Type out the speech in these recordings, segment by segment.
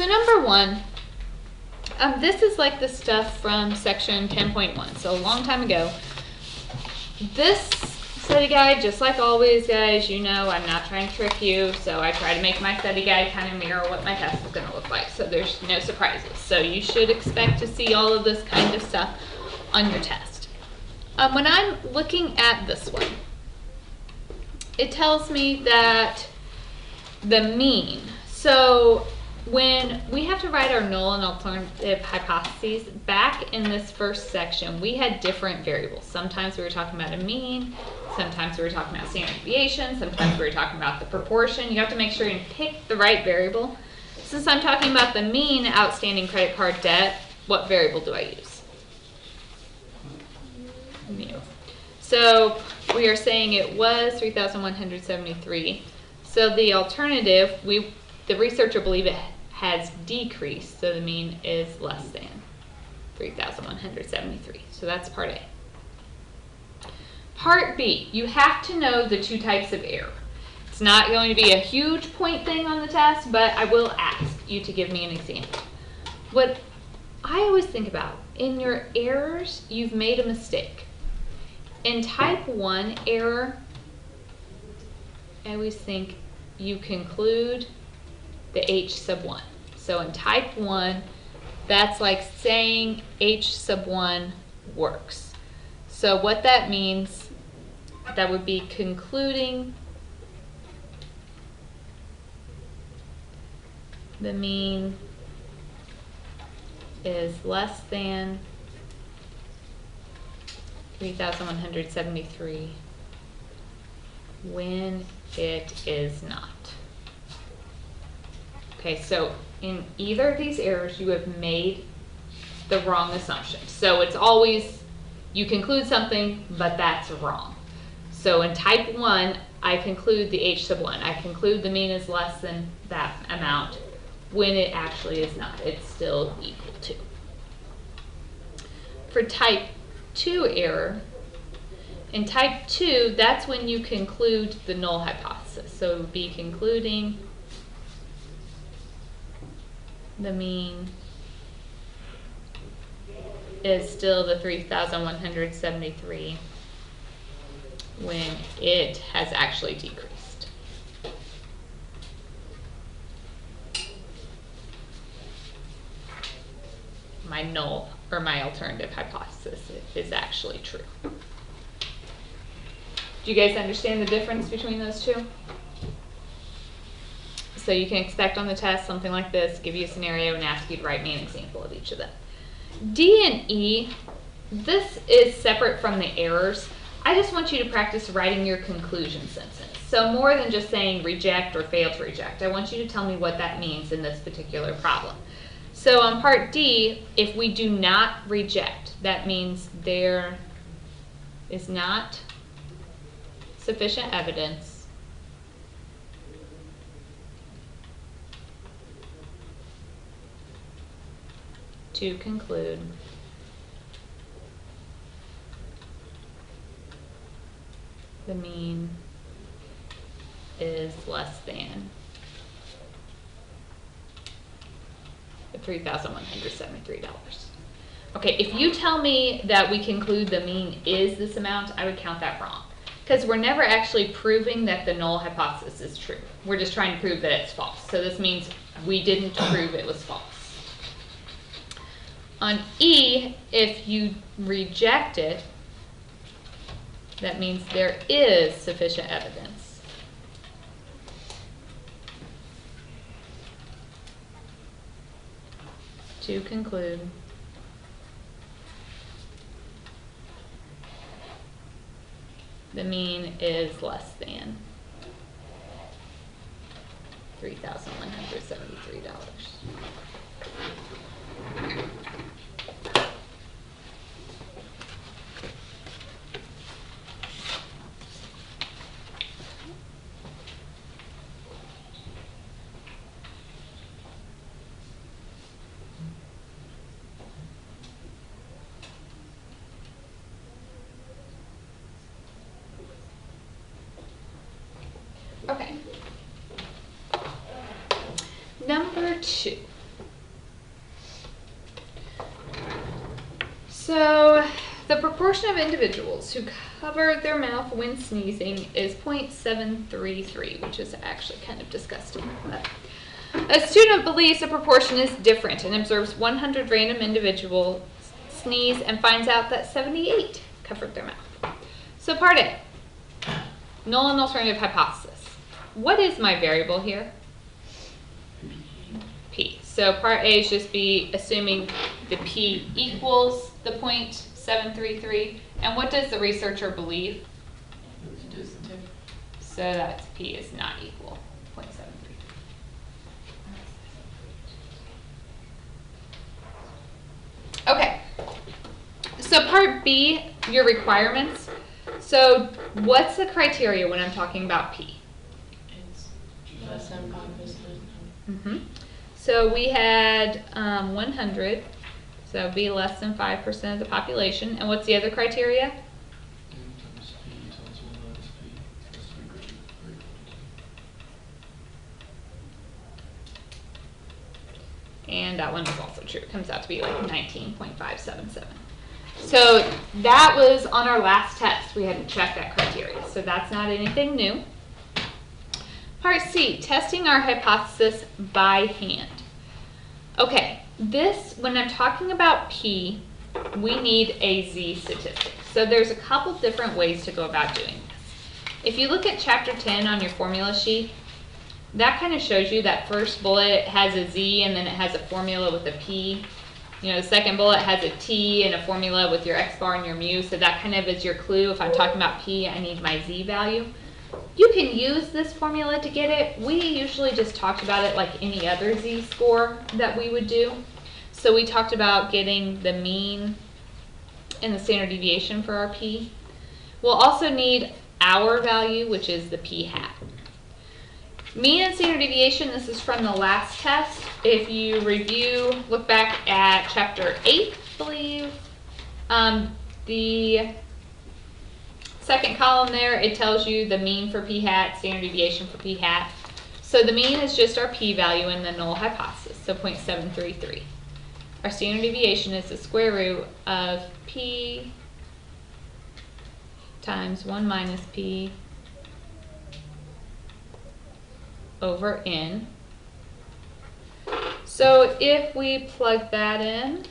So number one, this is like the stuff from section 10.1, so a long time ago. This study guide, just like always, guys, you know I'm not trying to trick you, so I try to make my study guide kind of mirror what my test is going to look like, so there's no surprises. So you should expect to see all of this kind of stuff on your test. When I'm looking at this one, it tells me that the mean. So when we have to write our null and alternative hypotheses, back in this first section, we had different variables. Sometimes we were talking about a mean, sometimes we were talking about standard deviation, sometimes we were talking about the proportion. You have to make sure you pick the right variable. Since I'm talking about the mean outstanding credit card debt, what variable do I use? Mu. So we are saying it was 3,173. So the alternative, the researcher believe it has decreased, so the mean is less than 3,173. So that's part A. Part B, you have to know the two types of error. It's not going to be a huge point thing on the test, but I will ask you to give me an example. What I always think about, in your errors, you've made a mistake. In type 1 error, I always think you conclude the H sub 1. So in type 1, that's like saying H sub 1 works. So what that means, that would be concluding the mean is less than 3,173 when it is not. Okay, so in either of these errors, you have made the wrong assumption. So it's always, you conclude something, but that's wrong. So in type 1, I conclude the H sub 1. I conclude the mean is less than that amount when it actually is not. It's still equal to. For type 2 error, in type 2, that's when you conclude the null hypothesis. So it would be concluding the mean is still the 3,173 when it has actually decreased. My null or my alternative hypothesis is actually true. Do you guys understand the difference between those two? So you can expect on the test something like this, give you a scenario and ask you to write me an example of each of them. D and E, this is separate from the errors. I just want you to practice writing your conclusion sentence. So more than just saying reject or fail to reject, I want you to tell me what that means in this particular problem. So on part D, if we do not reject, that means there is not sufficient evidence to conclude the mean is less than the $3,173. Okay, if you tell me that we conclude the mean is this amount, I would count that wrong. Because we're never actually proving that the null hypothesis is true. We're just trying to prove that it's false. So this means we didn't prove it was false. On E, if you reject it, that means there is sufficient evidence to conclude the mean is less than $3,173. Okay. Number 2. So the proportion of individuals who cover their mouth when sneezing is 0.733, which is actually kind of disgusting. But a student believes the proportion is different and observes 100 random individuals sneeze and finds out that 78 covered their mouth. So part A, null and alternative hypothesis. What is my variable here? P. So part A is just be assuming the P equals the 0.733. And what does the researcher believe? So that P is not equal 0.733. Okay. So part B, your requirements. So what's the criteria when I'm talking about P? It's less than 5%. Mm-hmm. So we had 100, so that would be less than 5% of the population. And what's the other criteria? And that one is also true. It comes out to be like 19.577. So that was on our last test. We hadn't checked that criteria. So that's not anything new. Part C, testing our hypothesis by hand. Okay, this, when I'm talking about P, we need a Z statistic. So there's a couple different ways to go about doing this. If you look at chapter 10 on your formula sheet, that kind of shows you that first bullet has a Z and then it has a formula with a P. You know, the second bullet has a T and a formula with your X bar and your mu, so that kind of is your clue. If I'm talking about P, I need my Z value. You can use this formula to get it. We usually just talked about it like any other Z score that we would do. So we talked about getting the mean and the standard deviation for our P. We'll also need our value, which is the P hat. Mean and standard deviation, this is from the last test. If you review, look back at chapter 8, I believe, the second column there, it tells you the mean for P hat, standard deviation for P hat. So the mean is just our P value in the null hypothesis, so 0.733. Our standard deviation is the square root of P times 1 minus P over N. So if we plug that in,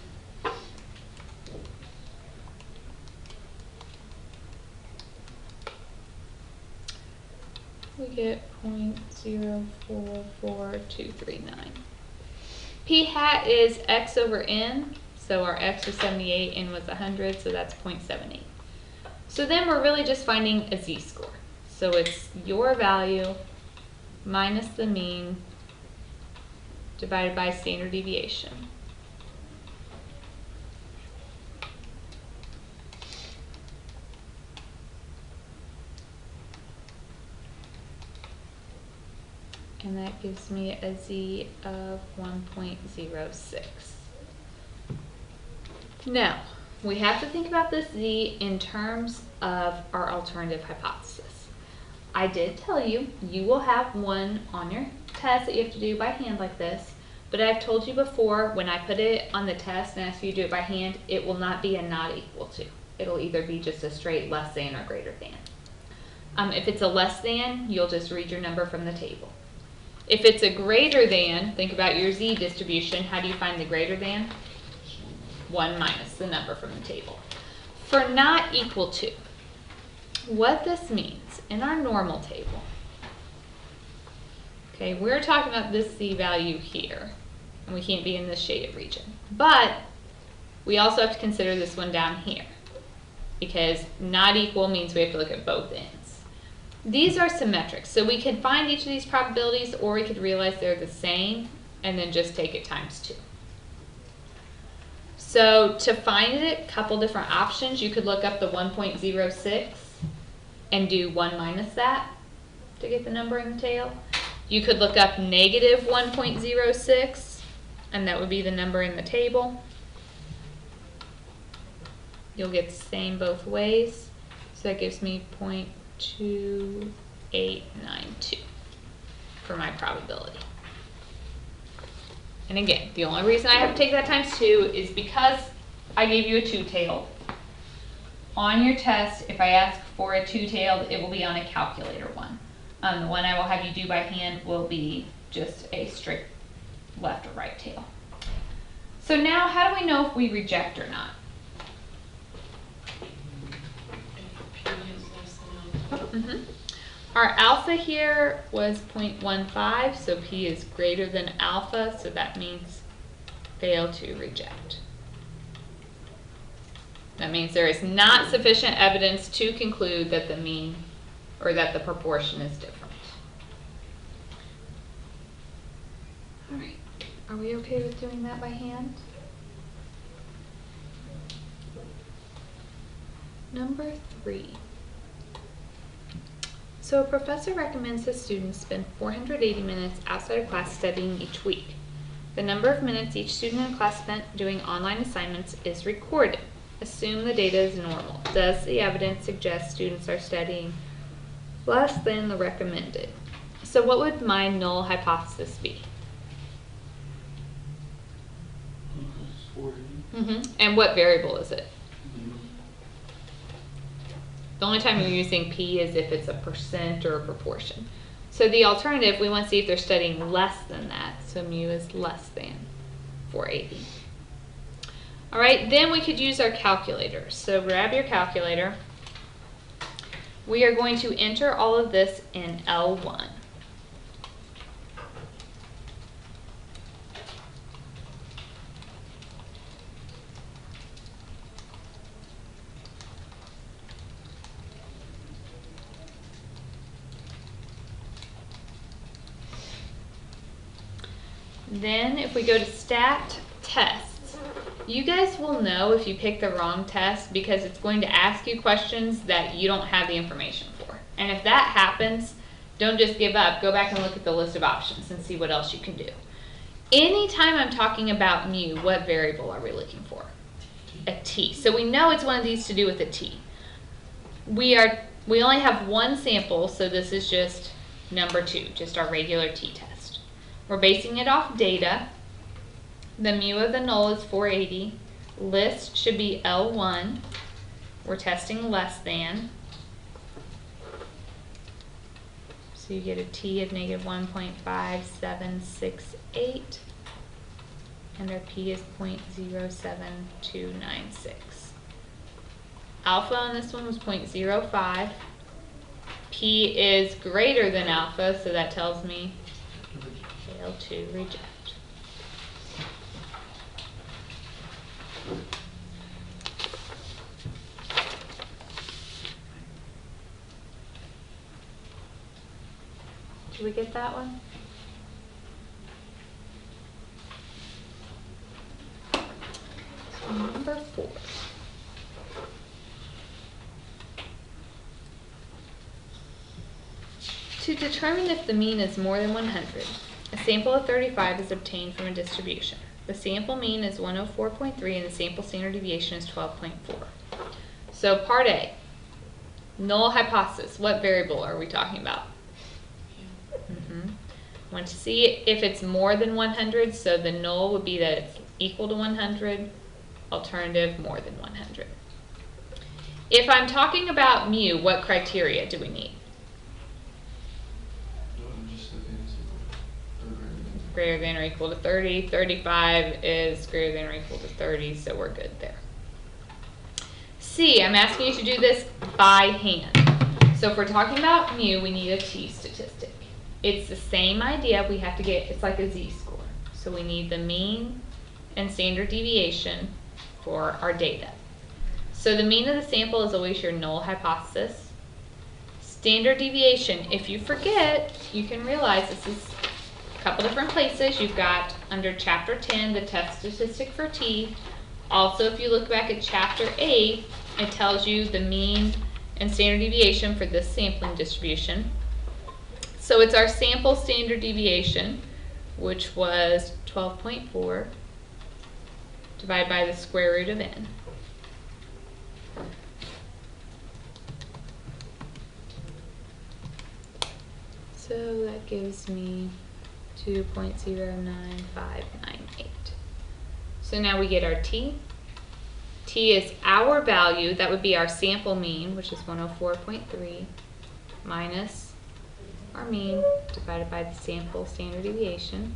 we get 0.044239. P hat is X over N, so our X was 78, N was 100, so that's 0.78. So then we're really just finding a Z score. So it's your value minus the mean divided by standard deviation. And that gives me a Z of 1.06. Now, we have to think about this Z in terms of our alternative hypothesis. I did tell you, you will have one on your test that you have to do by hand like this, but I've told you before, when I put it on the test and ask you to do it by hand, it will not be a not equal to. It'll either be just a straight less than or greater than. If it's a less than, you'll just read your number from the table. If it's a greater than, think about your Z distribution. How do you find the greater than? 1 minus the number from the table. For not equal to, what this means in our normal table, okay, we're talking about this Z value here, and we can't be in this shaded region. But we also have to consider this one down here, because not equal means we have to look at both ends. These are symmetric, so we could find each of these probabilities, or we could realize they're the same and then just take it times 2. So to find it, a couple different options. You could look up the 1.06 and do 1 minus that to get the number in the tail. You could look up negative 1.06, and that would be the number in the table. You'll get the same both ways. So that gives me 0.2892 for my probability. And again, the only reason I have to take that times 2 is because I gave you a two-tailed. On your test, if I ask for a two-tailed, it will be on a calculator one. The one I will have you do by hand will be just a straight left or right tail. So now, how do we know if we reject or not? If P is less than alpha. Mm-hmm. Our alpha here was 0.15, so P is greater than alpha, so that means fail to reject. That means there is not sufficient evidence to conclude that the mean or that the proportion is different. All right, are we okay with doing that by hand? Number 3. So a professor recommends his students spend 480 minutes outside of class studying each week. The number of minutes each student in class spent doing online assignments is recorded. Assume the data is normal. Does the evidence suggest students are studying less than the recommended? So what would my null hypothesis be? And what variable is it? The only time you're using P is if it's a percent or a proportion. So the alternative, we want to see if they're studying less than that. So mu is less than 480. All right, then we could use our calculator. So grab your calculator. We are going to enter all of this in L1. Then if we go to stat tests, you guys will know if you pick the wrong test because it's going to ask you questions that you don't have the information for. And if that happens, don't just give up. Go back and look at the list of options and see what else you can do. Anytime I'm talking about mu, what variable are we looking for? A t. So we know it's one of these to do with a t. We only have one sample, so this is just number 2, just our regular t test. We're basing it off data. The mu of the null is 480. List should be L1. We're testing less than. So you get a t of negative 1.5768. And our p is 0.07296. Alpha on this one was 0.05. P is greater than alpha, so that tells me fail to reject. Did we get that one? Number 4. To determine if the mean is more than 100, a sample of 35 is obtained from a distribution. The sample mean is 104.3 and the sample standard deviation is 12.4. So part A, null hypothesis. What variable are we talking about? Want to see if it's more than 100, so the null would be that it's equal to 100, alternative more than 100. If I'm talking about mu, what criteria do we need? Greater than or equal to 30. 35 is greater than or equal to 30, so we're good there. C, I'm asking you to do this by hand. So if we're talking about mu, we need a t statistic. It's the same idea. We have to get, it's like a z-score. So we need the mean and standard deviation for our data. So the mean of the sample is always your null hypothesis. Standard deviation, if you forget, you can realize this is a couple different places. You've got under chapter 10, the test statistic for t. Also, if you look back at chapter 8, it tells you the mean and standard deviation for this sampling distribution. So it's our sample standard deviation, which was 12.4 divided by the square root of n. So that gives me 2.09598. So now we get our t. T is our value, that would be our sample mean, which is 104.3, minus our mean divided by the sample standard deviation.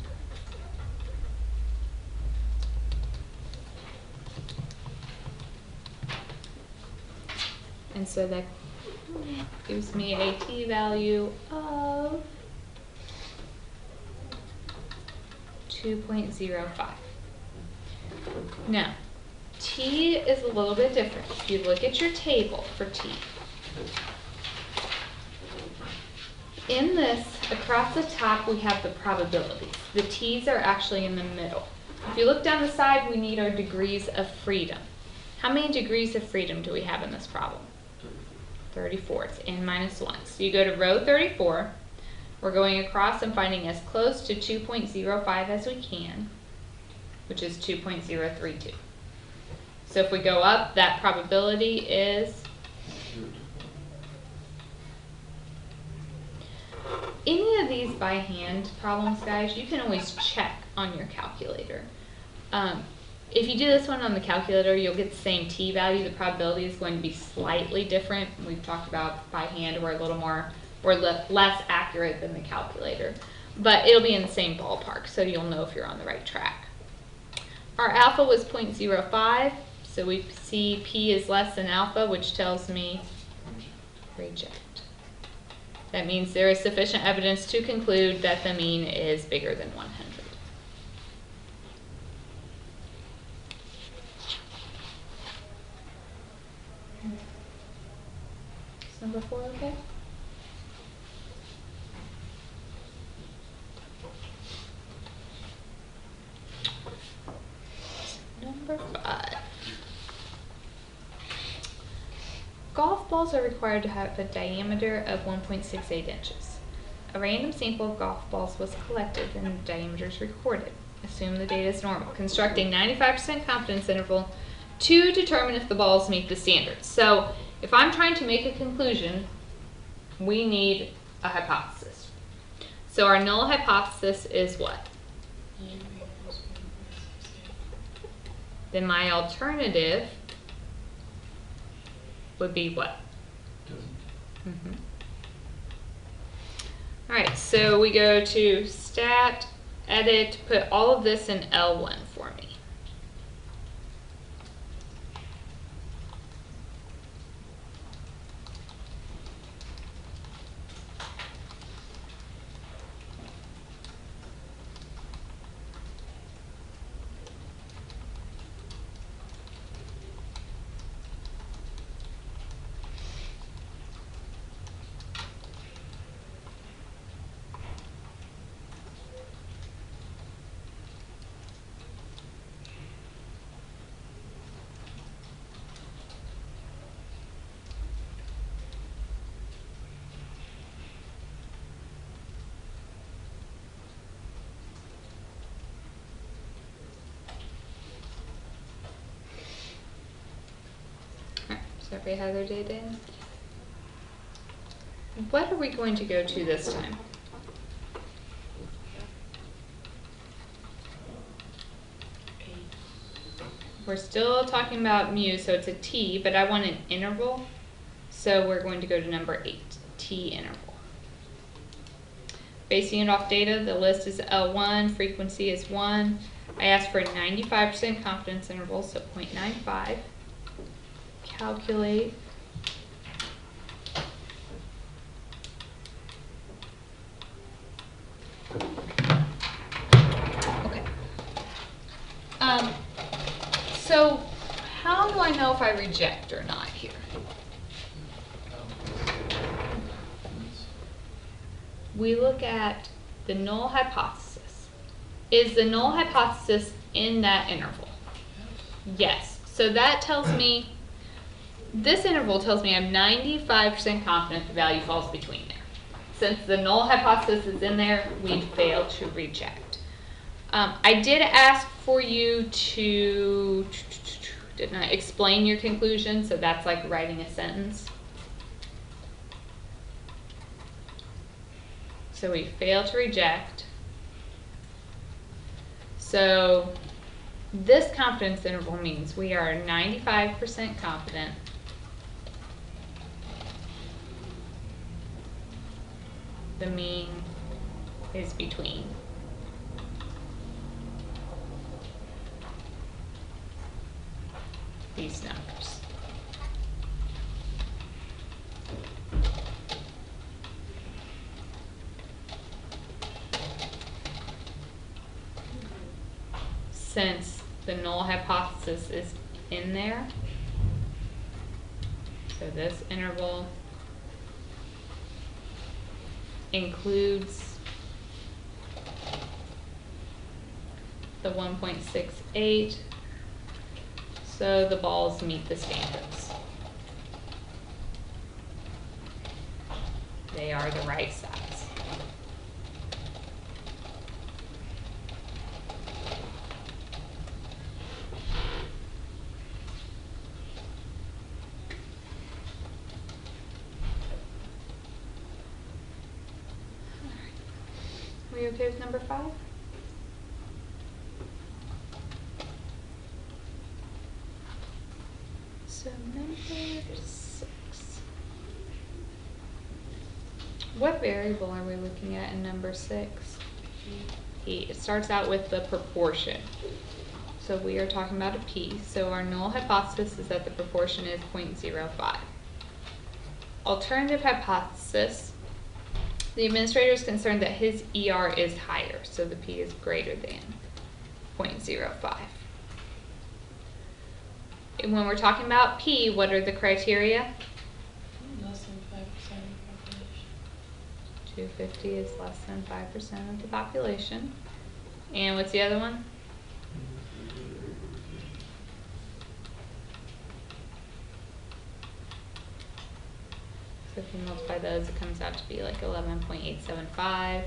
And so that gives me a T value of 2.05. Now, T is a little bit different. If you look at your table for T, in this, across the top, we have the probabilities. The T's are actually in the middle. If you look down the side, we need our degrees of freedom. How many degrees of freedom do we have in this problem? 34. It's n minus 1. So you go to row 34. We're going across and finding as close to 2.05 as we can, which is 2.032. So if we go up, that probability is... Any of these by hand problems, guys, you can always check on your calculator. If you do this one on the calculator, you'll get the same T value. The probability is going to be slightly different. We've talked about by hand, we're a little more, we're less accurate than the calculator. But it'll be in the same ballpark, so you'll know if you're on the right track. Our alpha was 0.05, so we see P is less than alpha, which tells me reject. That means there is sufficient evidence to conclude that the mean is bigger than 100. Is number 4 okay? Number 5. Golf balls are required to have a diameter of 1.68 inches. A random sample of golf balls was collected and the diameters recorded. Assume the data is normal. Constructing 95% confidence interval to determine if the balls meet the standards. So if I'm trying to make a conclusion, we need a hypothesis. So our null hypothesis is what? Then my alternative would be what? All right, so we go to stat, edit, put all of this in L1 for me. So everybody has their data in. What are we going to go to this time? We're still talking about mu, so it's a t, but I want an interval. So we're going to go to number 8, t interval. Basing it off data, the list is L1, frequency is 1. I asked for a 95% confidence interval, so 0.95. Calculate. Okay. So how do I know if I reject or not here? We look at the null hypothesis. Is the null hypothesis in that interval? Yes. So that tells me, this interval tells me I'm 95% confident the value falls between there. Since the null hypothesis is in there, we'd fail to reject. I did ask for you to, didn't I, explain your conclusion, so that's like writing a sentence. So we fail to reject. So This confidence interval means we are 95% confident the mean is between these numbers. Since the null hypothesis is in there, so this interval includes the 1.68, so the balls meet the standards. They are the right size. Are we okay with number 5? So number 6. What variable are we looking at in number 6? P. It starts out with the proportion. So we are talking about a P. So our null hypothesis is that the proportion is 0.05. Alternative hypothesis. The administrator is concerned that his ER is higher, so the P is greater than 0.05. And when we're talking about P, what are the criteria? Less than 5% of the population. 250 is less than 5% of the population. And what's the other one? So if you multiply those, it comes out to be like 11.875,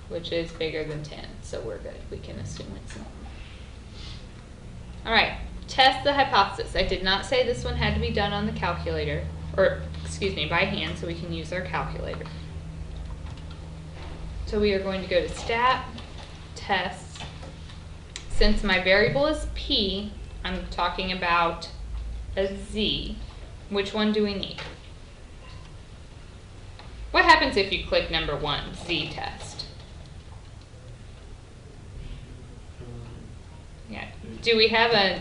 which is bigger than 10. So we're good. We can assume it's normal. All right, test the hypothesis. I did not say this one had to be done on the calculator, or excuse me, by hand, so we can use our calculator. So we are going to go to stat, tests. Since my variable is P, I'm talking about a Z. Which one do we need? What happens if you click number 1, Z test? Yeah. Do we have a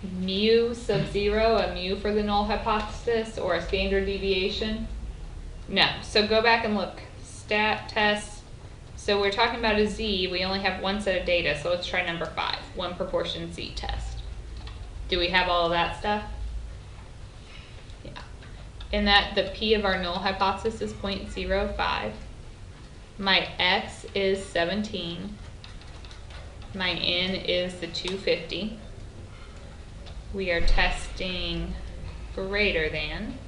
mu sub 0, a mu for the null hypothesis, or a standard deviation? No. So go back and look. Stat, test. So we're talking about a Z. We only have one set of data, so let's try number 5, 1 proportion Z test. Do we have all of that stuff? Yeah. In that the P of our null hypothesis is 0.05. My X is 17. My N is the 250. We are testing greater than.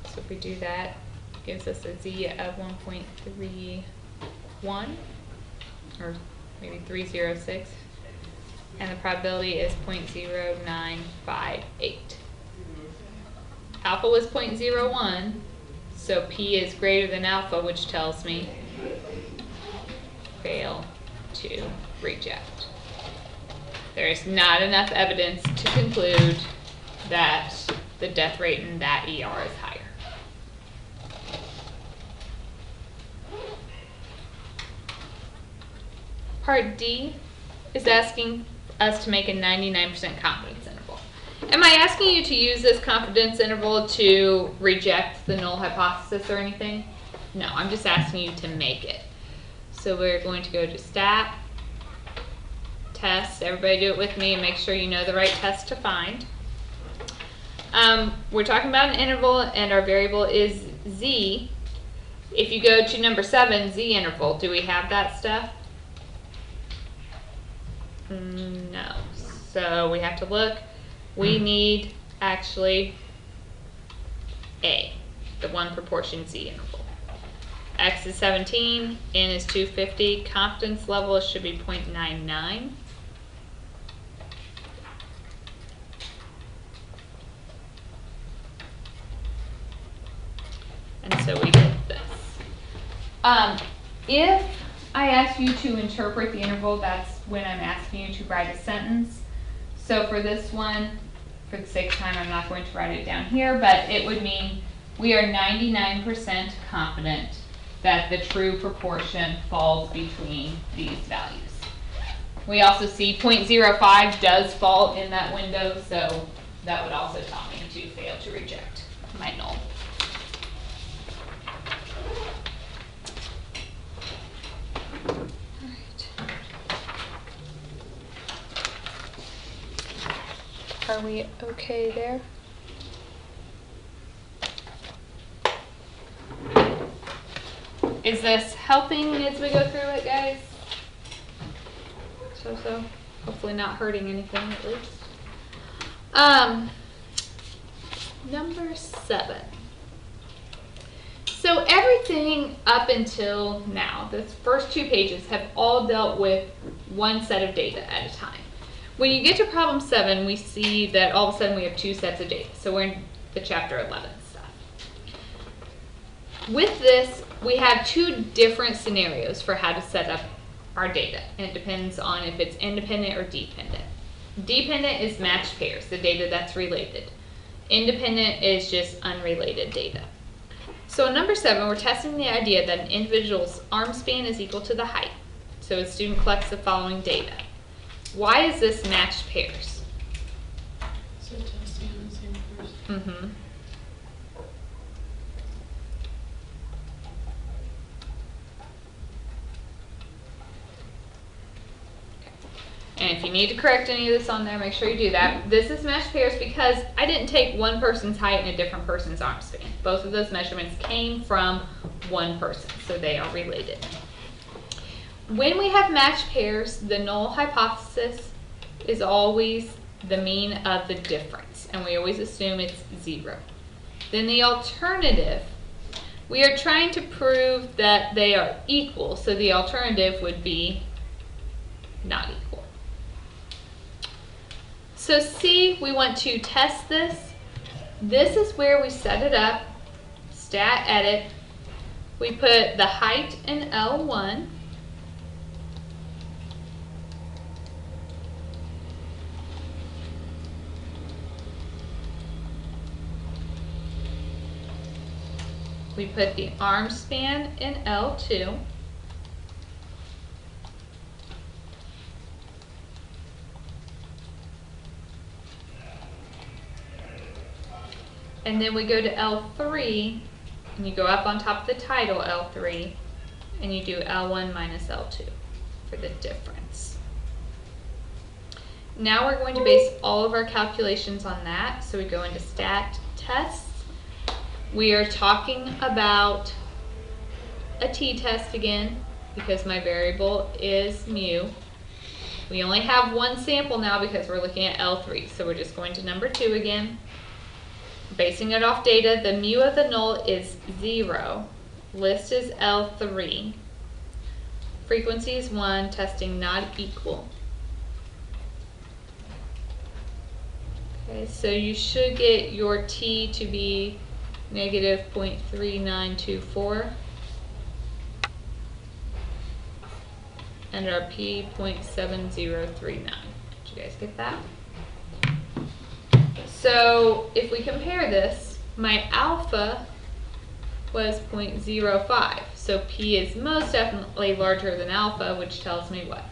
So if we do that, it gives us a Z of 1.31, or maybe 306. And the probability is 0.0958. Alpha was 0.01, so P is greater than alpha, which tells me fail to reject. There is not enough evidence to conclude that the death rate in that ER is higher. Part D is asking us to make a 99% confidence interval. Am I asking you to use this confidence interval to reject the null hypothesis or anything? No, I'm just asking you to make it. So we're going to go to stat, test. Everybody do it with me and make sure you know the right test to find. We're talking about an interval and our variable is Z. If you go to number 7, Z interval, do we have that stuff? No. So we have to look. We need actually A, the 1 proportion Z interval. X is 17, N is 250, confidence level should be 0.99. And so we get this. If I ask you to interpret the interval, that's when I'm asking you to write a sentence. So for this one, for the sake of time, I'm not going to write it down here, but it would mean we are 99% confident that the true proportion falls between these values. We also see 0.05 does fall in that window, so that would also tell me to fail to reject my null. Are we okay there? Is this helping as we go through it, guys? So. Hopefully not hurting anything, at least. Number 7. So everything up until now, the first 2 pages, have all dealt with one set of data at a time. When you get to problem 7, we see that all of a sudden we have 2 sets of data. So we're in the chapter 11 stuff. With this, we have 2 different scenarios for how to set up our data, and it depends on if it's independent or dependent. Dependent is matched pairs, the data that's related. Independent is just unrelated data. So in number 7, we're testing the idea that an individual's arm span is equal to the height. So a student collects the following data. Why is this matched pairs? So testing on the same person. Mm-hmm. And if you need to correct any of this on there, make sure you do that. This is matched pairs because I didn't take one person's height and a different person's arm span. Both of those measurements came from one person, so they are related. When we have matched pairs, the null hypothesis is always the mean of the difference, and we always assume it's 0. Then the alternative, we are trying to prove that they are equal, so the alternative would be not equal. So C, we want to test this. This is where we set it up, stat edit. We put the height in L1. We put the arm span in L2. And then we go to L3, and you go up on top of the title L3, and you do L1 minus L2 for the difference. Now we're going to base all of our calculations on that. So we go into stat tests. We are talking about a t-test again because my variable is mu. We only have one sample now because we're looking at L3. So we're just going to number 2 again. Basing it off data, the mu of the null is 0. List is L3. Frequency is 1, testing not equal. Okay, so you should get your t to be negative 0.3924 and our p 0.7039. Did you guys get that? So if we compare this, my alpha was 0.05. So p is most definitely larger than alpha, which tells me what?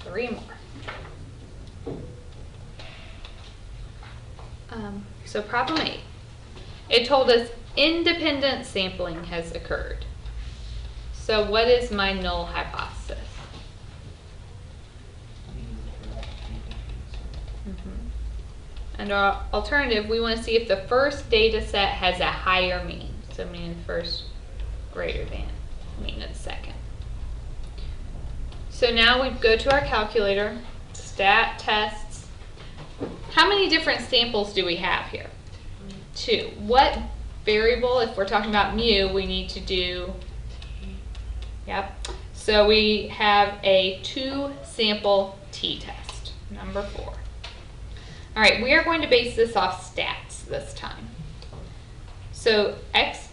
Three more. So problem 8. It told us independent sampling has occurred. So what is my null hypothesis? And our alternative, we want to see if the first data set has a higher mean. So mean the first greater than mean of the second. So now we go to our calculator, stat tests. How many different samples do we have here? 2. What variable, if we're talking about mu, we need to do, yep. So we have a 2 sample t-test, number 4. All right, we are going to base this off stats this time. So x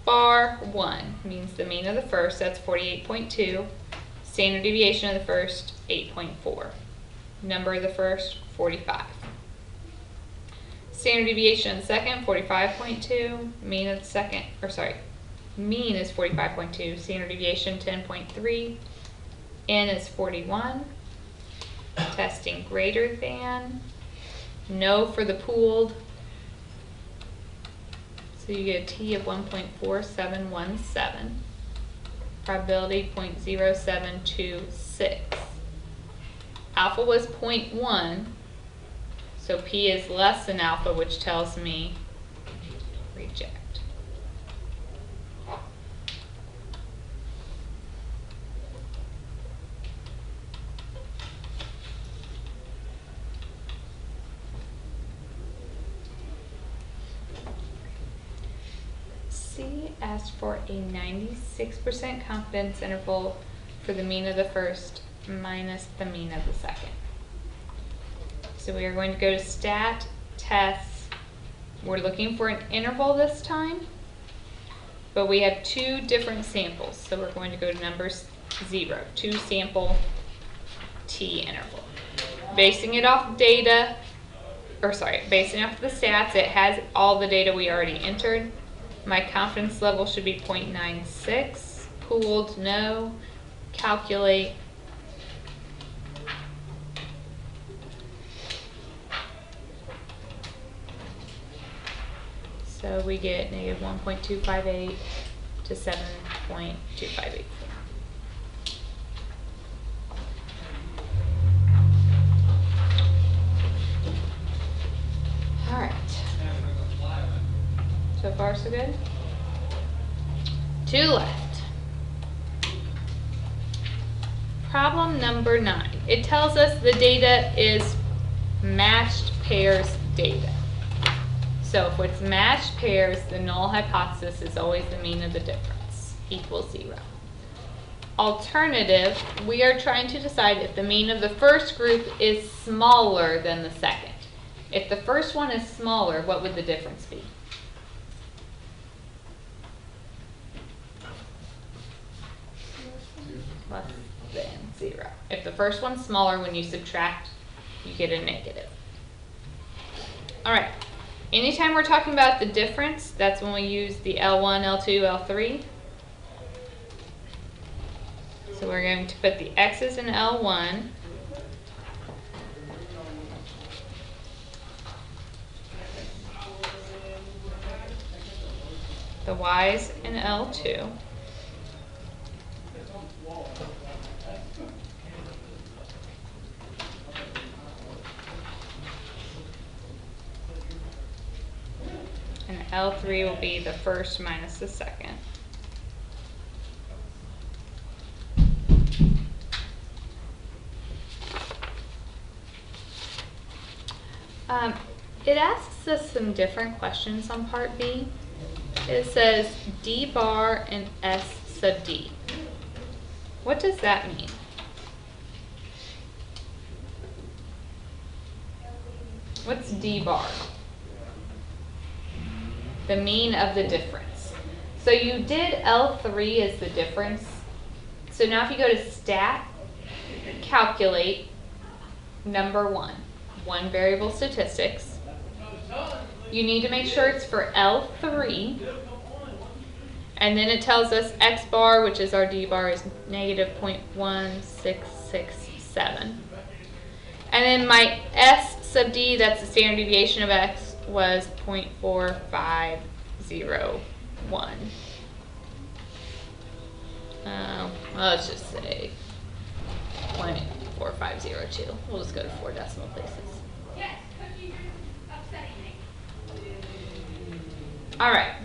bar 1 means the mean of the first, that's 48.2. Standard deviation of the first, 8.4. Number of the first, 45. Standard deviation of the second, 45.2. Mean of the second, or sorry, mean is 45.2. Standard deviation, 10.3. N is 41. Testing greater than. No for the pooled. So you get a t of 1.4717. Probability 0.0726. Alpha was 0.1, so p is less than alpha, which tells me reject. C asked for a 96% confidence interval for the mean of the first minus the mean of the second. So we are going to go to stat tests. We're looking for an interval this time, but we have 2 different samples. So we're going to go to number 0, 2 sample t interval. Basing it off data, or sorry, basing off the stats, it has all the data we already entered. My confidence level should be 0.96. Pooled, no. Calculate. So we get negative 1.258 to 7.258. All right. So far, so good? 2 left. Problem number 9. It tells us the data is matched pairs data. So if it's matched pairs, the null hypothesis is always the mean of the difference, equals 0. Alternative, we are trying to decide if the mean of the first group is smaller than the second. If the first one is smaller, what would the difference be? Less than 0. If the first one's smaller, when you subtract, you get a negative. All right. Anytime we're talking about the difference, that's when we use the L1, L2, L3. So we're going to put the x's in L1. The y's in L2. And L3 will be the first minus the second. It asks us some different questions on part B. It says D bar and S sub D. What does that mean? What's D bar? The mean of the difference. So you did L3 as the difference. So now if you go to stat, calculate number 1, one variable statistics. You need to make sure it's for L3. And then it tells us X bar, which is our D bar, is negative 0.1667. And then my S sub D, that's the standard deviation of X, was 0.4501. Well, let's just say 0.4502. We'll just go to 4 decimal places. All right.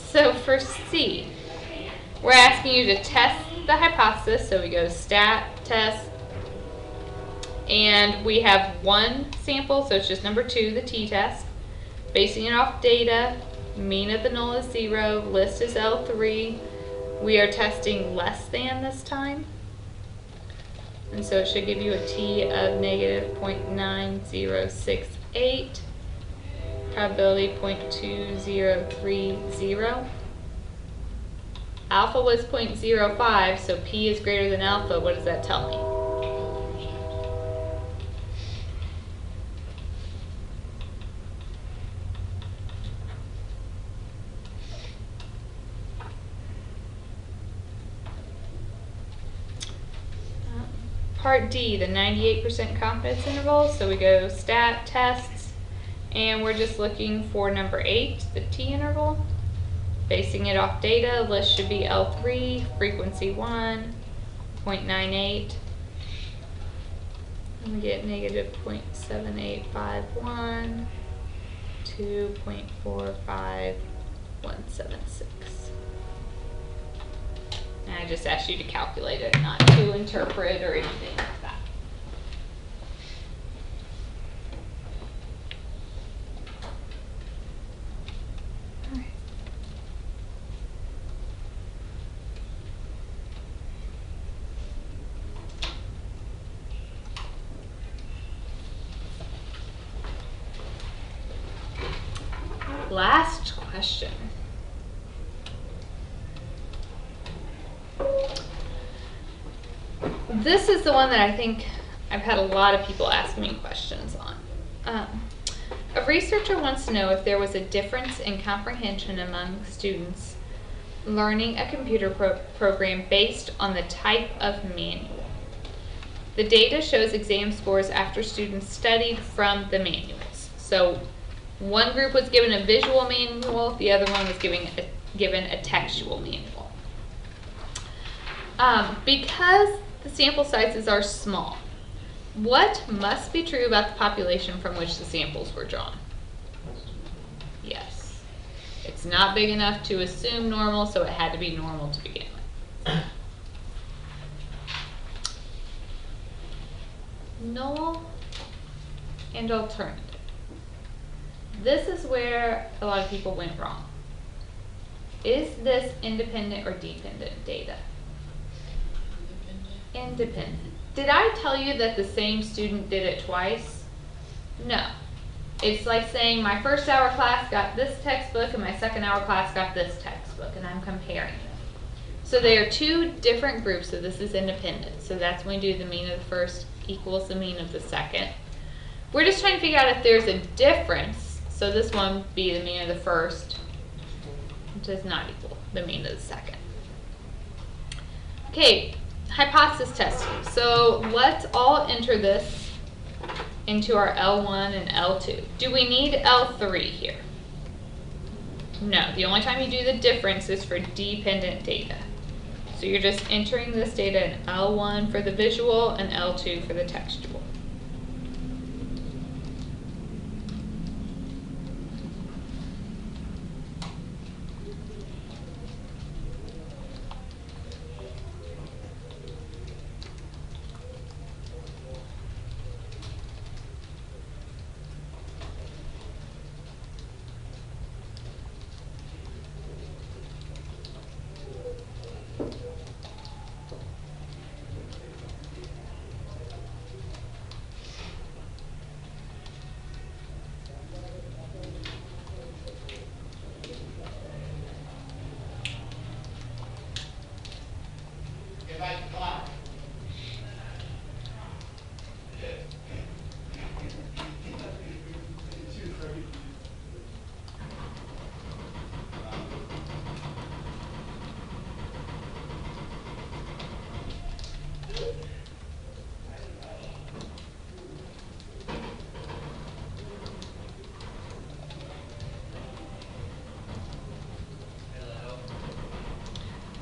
So for C, we're asking you to test the hypothesis. So we go stat, test, And we have one sample, so it's just number 2, the t-test. Basing it off data, mean of the null is 0, list is L3. We are testing less than this time. And so it should give you a t of negative 0.9068, probability 0.2030. Alpha was 0.05, so p is greater than alpha. What does that tell me? Part D, the 98% confidence interval. So we go stat tests, and we're just looking for number 8, the t interval. Basing it off data, list should be L3, frequency 1, 0.98. And we get negative 0.7851 to 0.45176. And I just asked you to calculate it, not to interpret or anything like that. All right. Last question. This is the one that I think I've had a lot of people ask me questions on. A researcher wants to know if there was a difference in comprehension among students learning a computer program based on the type of manual. The data shows exam scores after students studied from the manuals. So one group was given a visual manual, the other one was given a textual manual. Because the sample sizes are small, what must be true about the population from which the samples were drawn? Yes. It's not big enough to assume normal, so it had to be normal to begin with. Null and alternative. This is where a lot of people went wrong. Is this independent or dependent data? Independent. Did I tell you that the same student did it twice? No. It's like saying my first hour class got this textbook and my second hour class got this textbook, and I'm comparing them. So they are two different groups, so this is independent. So that's when we do the mean of the first equals the mean of the second. We're just trying to figure out if there's a difference. So this one would be the mean of the first. It does not equal the mean of the second. Okay. Hypothesis testing. So let's all enter this into our L1 and L2. Do we need L3 here? No. The only time you do the difference is for dependent data. So you're just entering this data in L1 for the visual and L2 for the textual.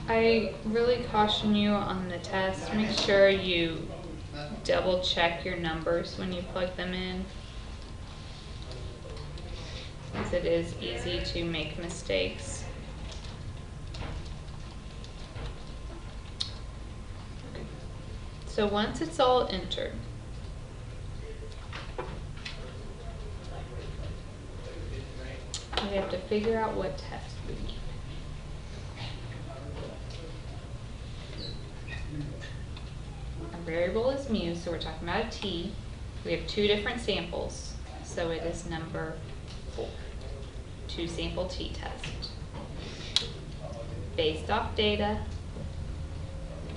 I really caution you on the test, make sure you double check your numbers when you plug them in, as it is easy to make mistakes. So once it's all entered, we have to figure out what test we need. Our variable is mu, so we're talking about a t. We have two different samples, so it is number 4. 2 sample t-test. Based off data,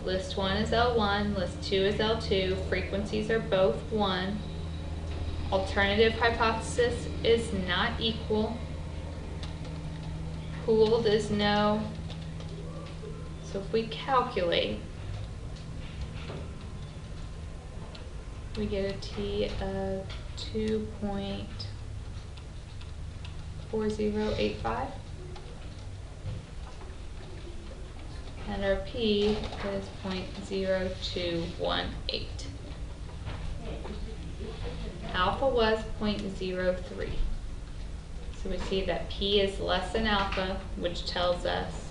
list 1 is L1, list 2 is L2, frequencies are both 1. Alternative hypothesis is not equal. Pooled is no. So if we calculate, we get a t of 2.4085. And our p is 0.0218. Alpha was 0.03. So we see that p is less than alpha, which tells us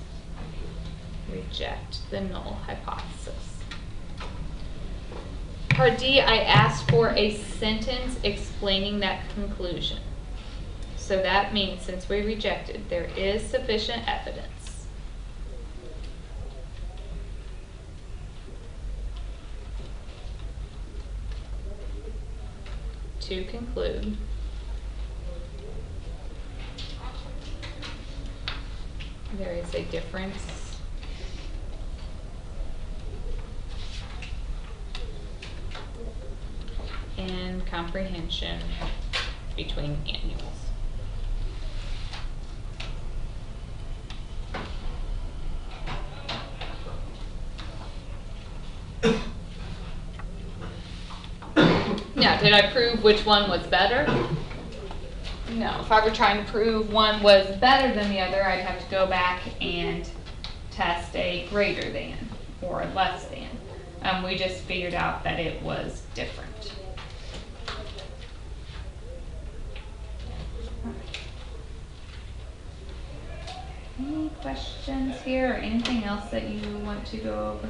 reject the null hypothesis. Part D, I asked for a sentence explaining that conclusion. So that means since we rejected, there is sufficient evidence to conclude there is a difference in comprehension between annuals. Now, did I prove which one was better? No. If I were trying to prove one was better than the other, I'd have to go back and test a greater than or a less than. We just figured out that it was different. Any questions here or anything else that you want to go over?